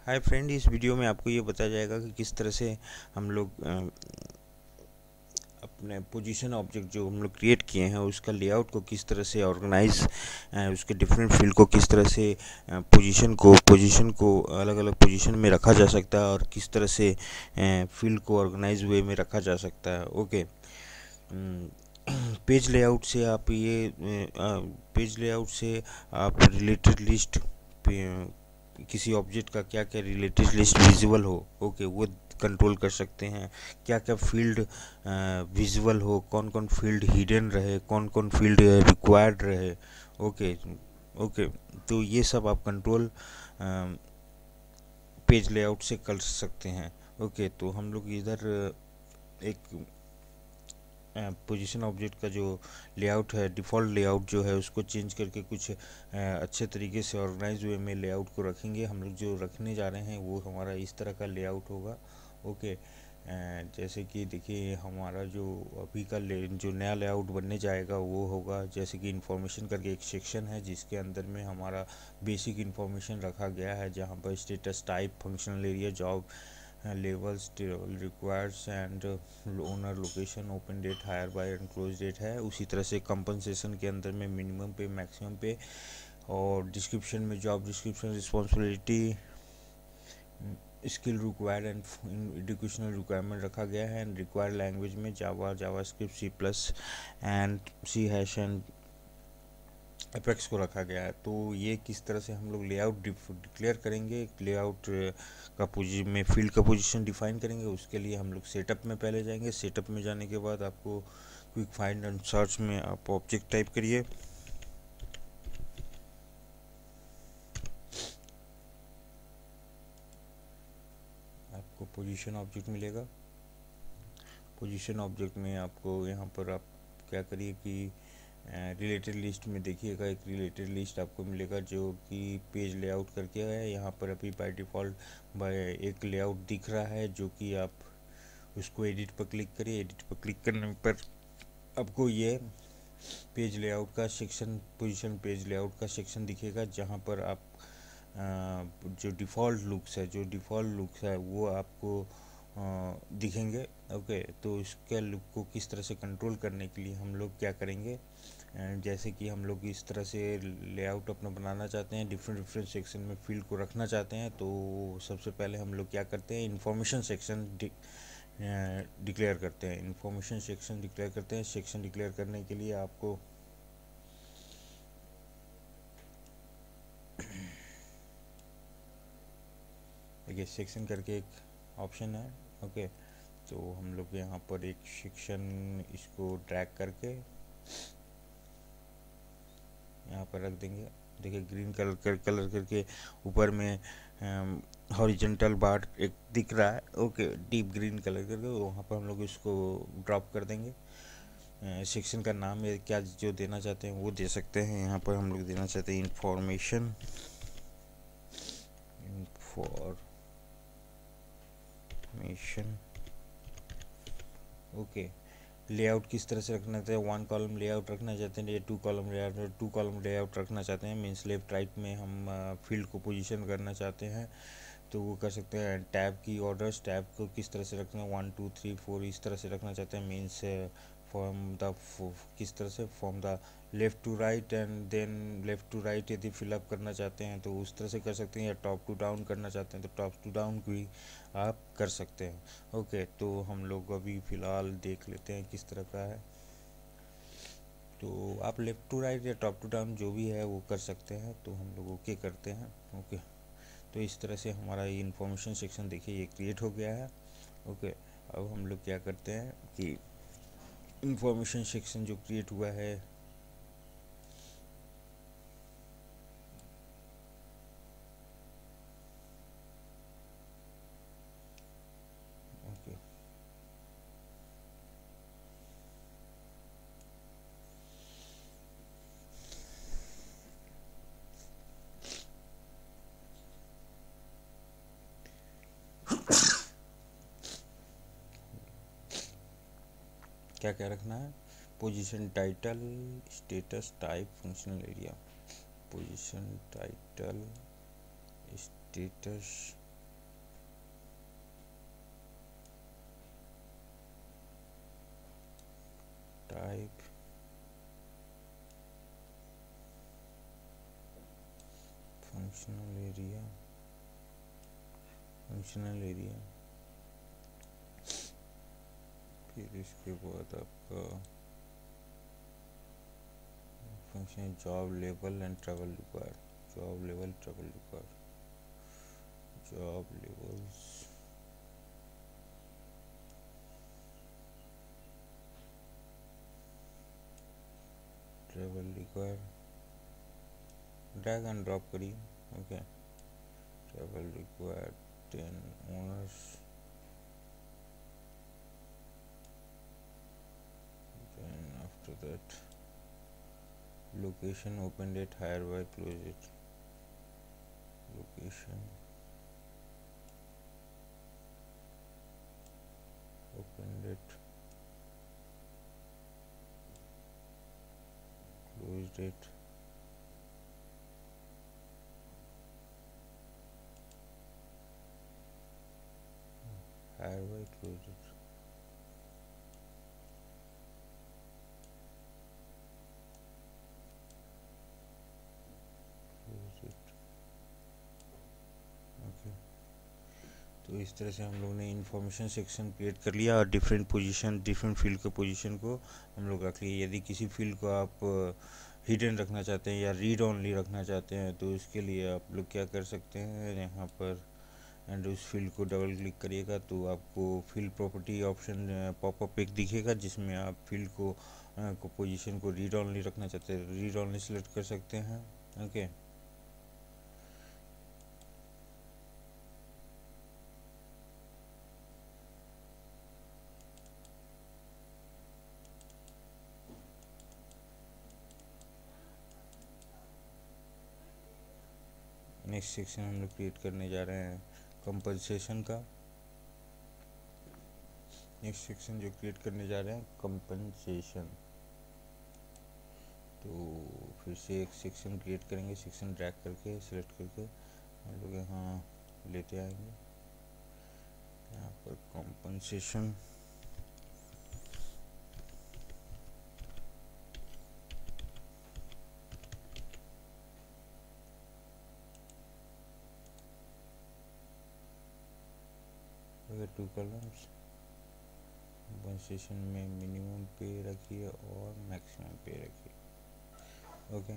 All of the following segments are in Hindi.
हाय फ्रेंड, इस वीडियो में आपको ये बताया जाएगा कि किस तरह से हम लोग अपने पोजीशन ऑब्जेक्ट जो हम लोग क्रिएट किए हैं उसका लेआउट को किस तरह से ऑर्गेनाइज, उसके डिफरेंट फील्ड को किस तरह से पोजीशन को अलग अलग पोजीशन में रखा जा सकता है और किस तरह से फील्ड को ऑर्गेनाइज वे में रखा जा सकता है। ओके। पेज लेआउट से आप पेज लेआउट से आप रिलेटेड लिस्ट, किसी ऑब्जेक्ट का क्या क्या रिलेटेड लिस्ट विजिबल हो, ओके, वो कंट्रोल कर सकते हैं। क्या क्या फील्ड विजुअल हो, कौन कौन फील्ड हिडन रहे, कौन कौन फील्ड रिक्वायर्ड रहे। ओके। ओके। तो ये सब आप कंट्रोल पेज लेआउट से कर सकते हैं। ओके। तो हम लोग इधर एक पोजीशन ऑब्जेक्ट का जो लेआउट है, डिफ़ॉल्ट लेआउट जो है, उसको चेंज करके कुछ अच्छे तरीके से ऑर्गेनाइज वे में लेआउट को रखेंगे। हम लोग जो रखने जा रहे हैं वो हमारा इस तरह का लेआउट होगा। ओके। जैसे कि देखिए, हमारा जो अभी का जो नया लेआउट बनने जाएगा वो होगा, जैसे कि इन्फॉर्मेशन करके एक सेक्शन है जिसके अंदर में हमारा बेसिक इन्फॉर्मेशन रखा गया है, जहाँ पर status, type, functional area, job levels requires and owner, location, open date, hire by and close date है। उसी तरह से कंपनसेशन के अंदर में मिनिमम पे, मैक्सिमम पे, और डिस्क्रिप्शन में job description, responsibility, skill required and educational requirement रखा गया है। एंड रिक्वायर्ड लैंग्वेज में Java, JavaScript, C plus and C hash and Apex को रखा गया है। तो ये किस तरह से हम लोग लेआउट डिक्लेयर करेंगे, लेआउट का में फील्ड का पोजीशन डिफाइन करेंगे, उसके लिए हम लोग सेटअप में पहले जाएंगे। सेटअप में जाने के बाद आपको क्विक फाइंड एंड सर्च में आप ऑब्जेक्ट टाइप करिए। आपको पोजीशन ऑब्जेक्ट मिलेगा। पोजीशन ऑब्जेक्ट में आपको यहाँ पर आप क्या करिए कि रिलेटेड लिस्ट में देखिएगा, एक रिलेटेड लिस्ट आपको मिलेगा जो कि पेज लेआउट करके है। यहाँ पर अभी बाय डिफ़ॉल्ट एक लेआउट दिख रहा है, जो कि आप उसको एडिट पर क्लिक करिए। एडिट पर क्लिक करने पर आपको ये पेज लेआउट का सेक्शन, पोजीशन पेज लेआउट का सेक्शन दिखेगा, जहाँ पर आप जो डिफ़ॉल्ट लुक्स है वो आपको दिखेंगे। ओके। तो इसके लुक को किस तरह से कंट्रोल करने के लिए हम लोग क्या करेंगे, जैसे कि हम लोग इस तरह से लेआउट अपना बनाना चाहते हैं, डिफरेंट डिफरेंट सेक्शन में फील्ड को रखना चाहते हैं। तो सबसे पहले हम लोग क्या करते हैं, इन्फॉर्मेशन सेक्शन डिक्लेयर करते हैं। इन्फॉर्मेशन सेक्शन डिक्लेयर करते हैं। सेक्शन डिक्लेयर करने के लिए आपको देखिए, सेक्शन करके एक ऑप्शन है। ओके। तो हम लोग यहाँ पर एक सेक्शन इसको ड्रैग करके यहाँ पर रख देंगे। देखिए, ग्रीन कलर करके ऊपर में हॉरिजॉन्टल बार एक दिख रहा है। ओके, डीप ग्रीन कलर करके वहाँ पर हम लोग इसको ड्रॉप कर देंगे। सेक्शन का नाम या क्या जो देना चाहते हैं वो दे सकते हैं। यहाँ पर हम लोग देना चाहते हैं इंफॉर्मेशन ओके। लेआउट किस तरह से रखना चाहते हैं, 1 कॉलम लेआउट रखना चाहते हैं या 2 कॉलम लेआउट, 2 कॉलम लेआउट रखना चाहते हैं, मीन्स लेफ्ट राइट में हम फील्ड को पोजीशन करना चाहते हैं तो वो कर सकते हैं। टैब की ऑर्डर्स, टैब को किस तरह से रखना है, 1 2 3 4 इस तरह से रखना चाहते हैं, मीन्स फ्रॉम द किस तरह से from the left to right and then left to right यदि फिलअप करना चाहते हैं तो उस तरह से कर सकते हैं, या टॉप टू डाउन करना चाहते हैं तो टॉप टू डाउन भी आप कर सकते हैं। ओके। तो हम लोग अभी फ़िलहाल देख लेते हैं किस तरह का है। तो आप लेफ़्ट टू राइट या टॉप टू डाउन जो भी है वो कर सकते हैं। तो हम लोग ओके करते हैं। ओके। तो इस तरह से हमारा ये इन्फॉर्मेशन सेक्शन देखिए ये क्रिएट हो गया है। ओके। अब हम लोग क्या करते हैं कि इन्फॉर्मेशन सेक्शन जो क्रिएट हुआ है, ओके, क्या क्या रखना है, position title, status, type, functional area. Position title, status, type, functional area, फिर इसके बाद आपका function job level and travel required, job level travel required, job levels travel required, drag and drop करिए। Okay, travel required 10 owners, then after that location, open date, hire by, close it, location, open date, close date, hire by, close it, close it। Okay, तो इस तरह से हम लोग ने इंफॉर्मेशन सेक्शन क्रिएट कर लिया और डिफरेंट पोजीशन, डिफरेंट फील्ड के पोजीशन को हम लोग रख लिए। यदि किसी फील्ड को आप हिडन रखना चाहते हैं या रीड ओनली रखना चाहते हैं तो इसके लिए आप लोग क्या कर सकते हैं, यहाँ पर एंड उस फील्ड को डबल क्लिक करिएगा तो आपको फील्ड प्रॉपर्टी ऑप्शन पॉपअप एक दिखेगा, जिसमें आप फील्ड को पोजीशन को रीड ओनली रखना चाहते हैं, रीड ओनली सेलेक्ट कर सकते हैं। ओके, नेक्स्ट सेक्शन हम लोग क्रिएट करने जा रहे हैं कंपनसेशन का। नेक्स्ट सेक्शन जो क्रिएट करने जा रहे हैं कंपनसेशन, तो फिर से एक सेक्शन क्रिएट करेंगे, सेक्शन ड्रैग करके सिलेक्ट करके हम लोग यहाँ लेते आएंगे, यहाँ पर कंपनसेशन, अगर 2 कॉलम्स, कंपनसेशन में मिनिमम पे रखिए और मैक्सिमम पे रखिए। Okay,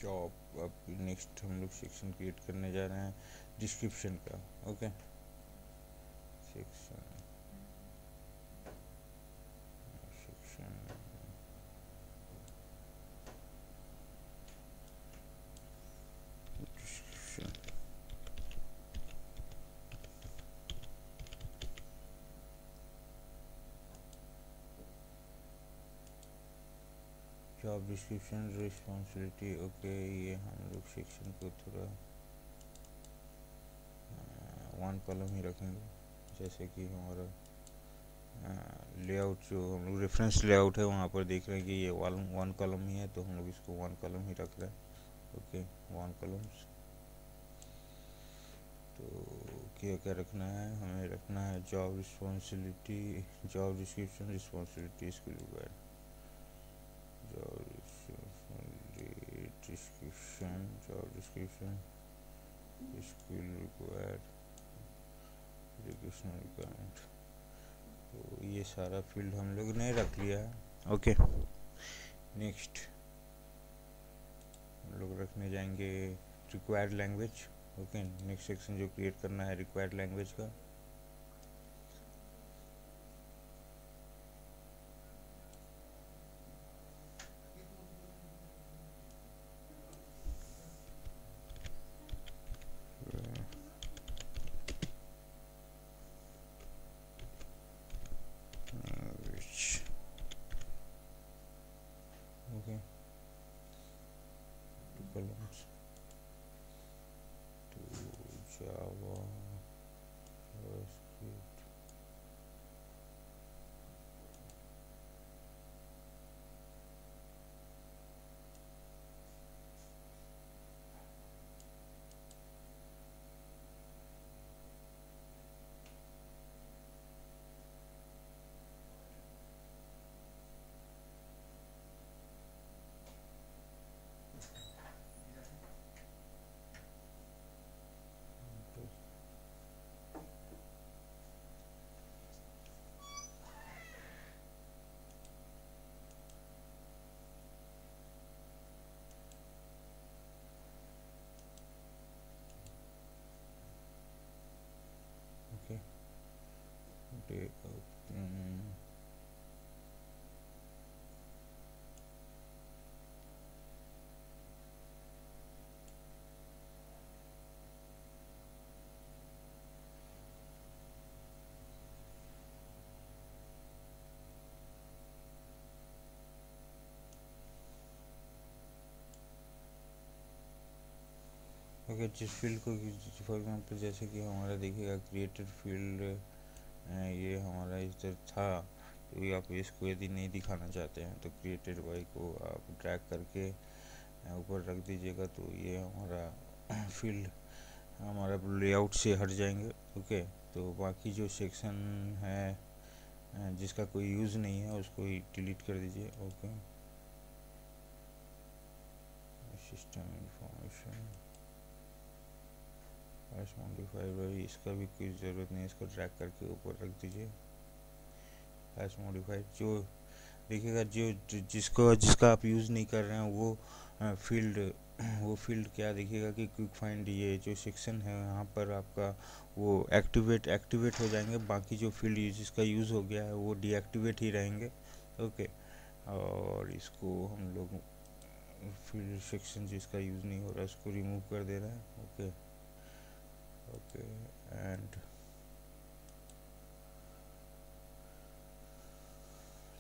job. अब नेक्स्ट हम लोग सेक्शन क्रिएट करने जा रहे हैं डिस्क्रिप्शन का। Okay, section job description, responsibility. Okay, ये हम लोग सेक्शन को थोड़ा 1 कॉलम ही रखेंगे, जैसे कि हमारा लेआउट जो हम लोग रेफरेंस लेआउट है वहाँ पर देख रहे हैं कि ये 1 कॉलम ही है, तो हम लोग इसको 1 कॉलम ही रख रहे हैं। Okay, 1 columns. तो क्या क्या रखना है, हमें रखना है job responsibility, job description, responsibility, skill required, job description, job description, skill required, educational requirement. तो ये सारा फील्ड हम लोग ने रख लिया है। ओके, नेक्स्ट हम लोग रखने जाएंगे required language. Okay, next section जो क्रिएट करना है रिक्वायर्ड लैंग्वेज का। Okay, 2 columns to Java, JavaScript, okay, जिस फील्ड को फॉर एग्जाम्पल जैसे कि हमारा देखिएगा क्रिएटेड फील्ड, ये हमारा इधर था, तो ये आप इसको यदि नहीं दिखाना चाहते हैं तो क्रिएटेड बाई को आप ड्रैग करके ऊपर रख दीजिएगा, तो ये हमारा फील्ड हमारा लेआउट से हट जाएंगे। ओके, तो बाकी जो सेक्शन है जिसका कोई यूज़ नहीं है उसको ही डिलीट कर दीजिए। ओके, सिस्टम इंफॉर्मेशन मॉडिफाइड भाई, इसका भी कोई ज़रूरत नहीं है, इसको ड्रैग करके ऊपर रख दीजिए। हैश मॉडिफाइड जो देखिएगा, जो जिसका आप यूज़ नहीं कर रहे हैं वो फील्ड क्या देखिएगा कि क्विक फाइंड, ये जो सेक्शन है यहाँ पर आपका वो एक्टिवेट हो जाएंगे। बाकी जो फील्ड जिसका यूज़ हो गया है वो डीएक्टिवेट ही रहेंगे। ओके, और इसको हम लोग फील्ड सेक्शन जिसका यूज़ नहीं हो रहा है उसको रिमूव कर दे रहे हैं। ओके ओके, एंड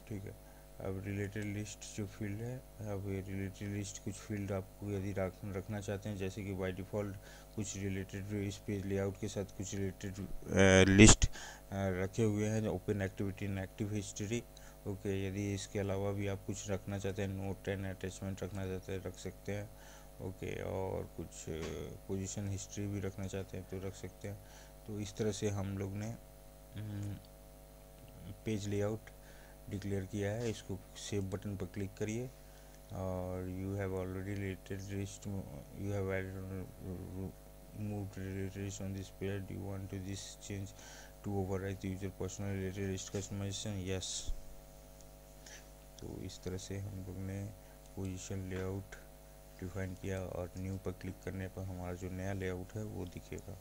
ठीक है। अब रिलेटेड लिस्ट जो फील्ड है, अब ये रिलेटेड लिस्ट कुछ फील्ड आपको यदि रखना चाहते हैं, जैसे कि बाय डिफ़ॉल्ट कुछ रिलेटेड इस पेज लेआउट के साथ कुछ रिलेटेड लिस्ट रखे हुए हैं, open activity and active history. Okay, यदि इसके अलावा भी आप कुछ रखना चाहते हैं, नोट एंड अटैचमेंट रखना चाहते हैं, रख सकते हैं। ओके, और कुछ पोजीशन हिस्ट्री भी रखना चाहते हैं तो रख सकते हैं। तो इस तरह से हम लोग ने पेज लेआउट डिक्लेयर किया है। इसको सेव बटन पर क्लिक करिए और you have already related list, you have moved related list on this page, do you want to this change to override the user personal related list customization? yes। तो इस तरह से हम लोग ने पोजीशन लेआउट डिफाइन किया और न्यू पर क्लिक करने पर हमारा जो नया लेआउट है वो दिखेगा।